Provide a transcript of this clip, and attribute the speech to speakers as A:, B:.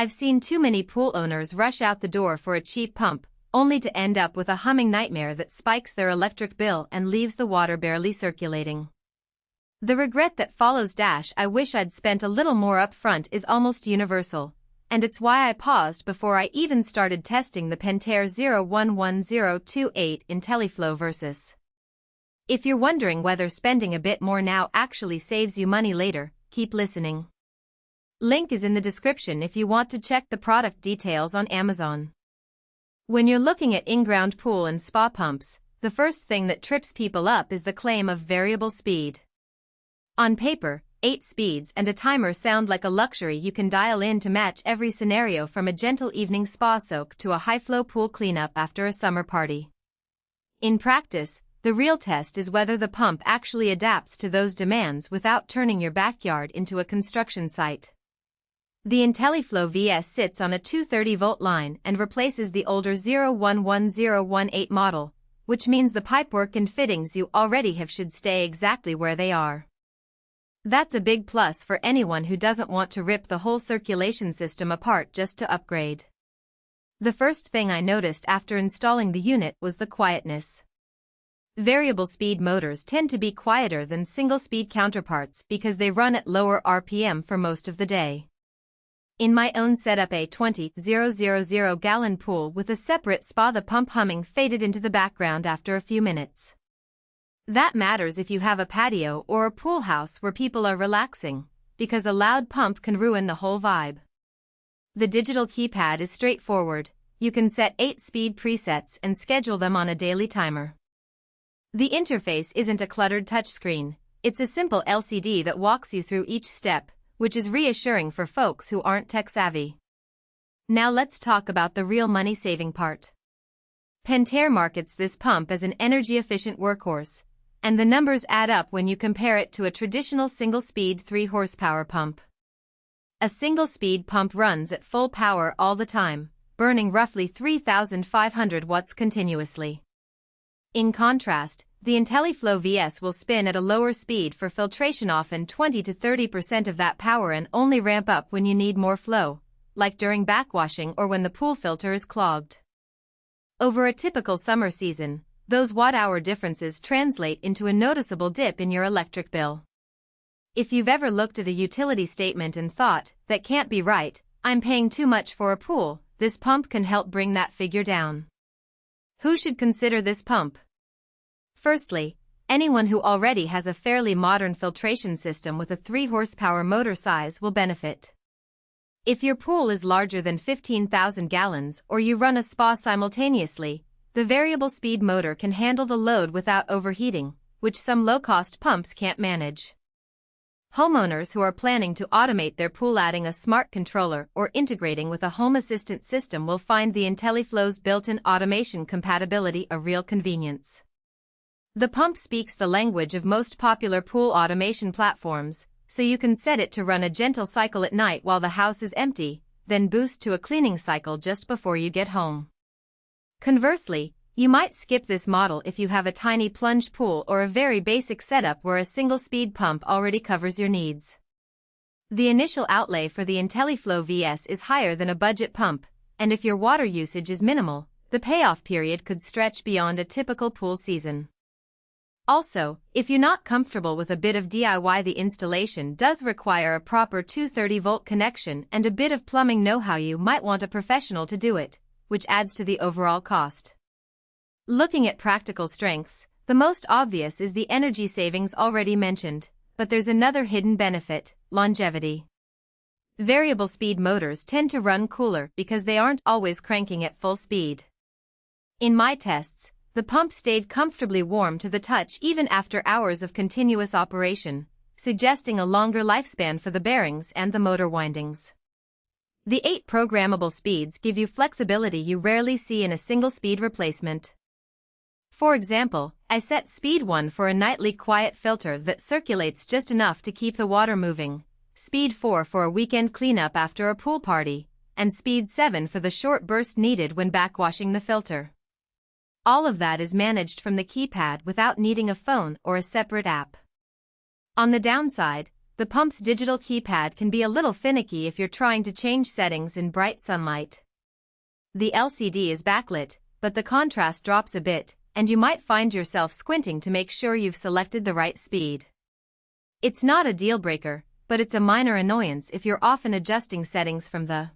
A: I've seen too many pool owners rush out the door for a cheap pump, only to end up with a humming nightmare that spikes their electric bill and leaves the water barely circulating. The regret that follows I wish I'd spent a little more up front is almost universal, and it's why I paused before I even started testing the Pentair 011028 IntelliFlo Versus. If you're wondering whether spending a bit more now actually saves you money later, keep listening. Link is in the description if you want to check the product details on Amazon. When you're looking at in-ground pool and spa pumps, the first thing that trips people up is the claim of variable speed. On paper, 8 speeds and a timer sound like a luxury you can dial in to match every scenario, from a gentle evening spa soak to a high-flow pool cleanup after a summer party. In practice, the real test is whether the pump actually adapts to those demands without turning your backyard into a construction site. The IntelliFlo VS sits on a 230-volt line and replaces the older 011018 model, which means the pipework and fittings you already have should stay exactly where they are. That's a big plus for anyone who doesn't want to rip the whole circulation system apart just to upgrade. The first thing I noticed after installing the unit was the quietness. Variable speed motors tend to be quieter than single-speed counterparts because they run at lower RPM for most of the day. In my own setup, a 20,000-gallon pool with a separate spa, the pump humming faded into the background after a few minutes. That matters if you have a patio or a pool house where people are relaxing, because a loud pump can ruin the whole vibe. The digital keypad is straightforward. You can set 8 speed presets and schedule them on a daily timer. The interface isn't a cluttered touchscreen, it's a simple LCD that walks you through each step, which is reassuring for folks who aren't tech-savvy. Now let's talk about the real money-saving part. Pentair markets this pump as an energy-efficient workhorse, and the numbers add up when you compare it to a traditional single-speed 3-horsepower pump. A single-speed pump runs at full power all the time, burning roughly 3,500 watts continuously. In contrast, the IntelliFlo VS will spin at a lower speed for filtration, often 20 to 30% of that power, and only ramp up when you need more flow, like during backwashing or when the pool filter is clogged. Over a typical summer season, those watt-hour differences translate into a noticeable dip in your electric bill. If you've ever looked at a utility statement and thought, "That can't be right, I'm paying too much for a pool," this pump can help bring that figure down. Who should consider this pump? Firstly, anyone who already has a fairly modern filtration system with a 3-horsepower motor size will benefit. If your pool is larger than 15,000 gallons or you run a spa simultaneously, the variable speed motor can handle the load without overheating, which some low-cost pumps can't manage. Homeowners who are planning to automate their pool, adding a smart controller or integrating with a home assistant system, will find the IntelliFlo's built-in automation compatibility a real convenience. The pump speaks the language of most popular pool automation platforms, so you can set it to run a gentle cycle at night while the house is empty, then boost to a cleaning cycle just before you get home. Conversely, you might skip this model if you have a tiny plunge pool or a very basic setup where a single-speed pump already covers your needs. The initial outlay for the IntelliFlo VS is higher than a budget pump, and if your water usage is minimal, the payoff period could stretch beyond a typical pool season. Also, if you're not comfortable with a bit of DIY, the installation does require a proper 230-volt connection and a bit of plumbing know-how. You might want a professional to do it, which adds to the overall cost. Looking at practical strengths, the most obvious is the energy savings already mentioned, but there's another hidden benefit: longevity. Variable speed motors tend to run cooler because they aren't always cranking at full speed. In my tests, the pump stayed comfortably warm to the touch even after hours of continuous operation, suggesting a longer lifespan for the bearings and the motor windings. The 8 programmable speeds give you flexibility you rarely see in a single-speed replacement. For example, I set Speed 1 for a nightly quiet filter that circulates just enough to keep the water moving, Speed 4 for a weekend cleanup after a pool party, and Speed 7 for the short burst needed when backwashing the filter. All of that is managed from the keypad without needing a phone or a separate app. On the downside, the pump's digital keypad can be a little finicky if you're trying to change settings in bright sunlight. The LCD is backlit, but the contrast drops a bit, and you might find yourself squinting to make sure you've selected the right speed. It's not a deal breaker, but it's a minor annoyance if you're often adjusting settings from the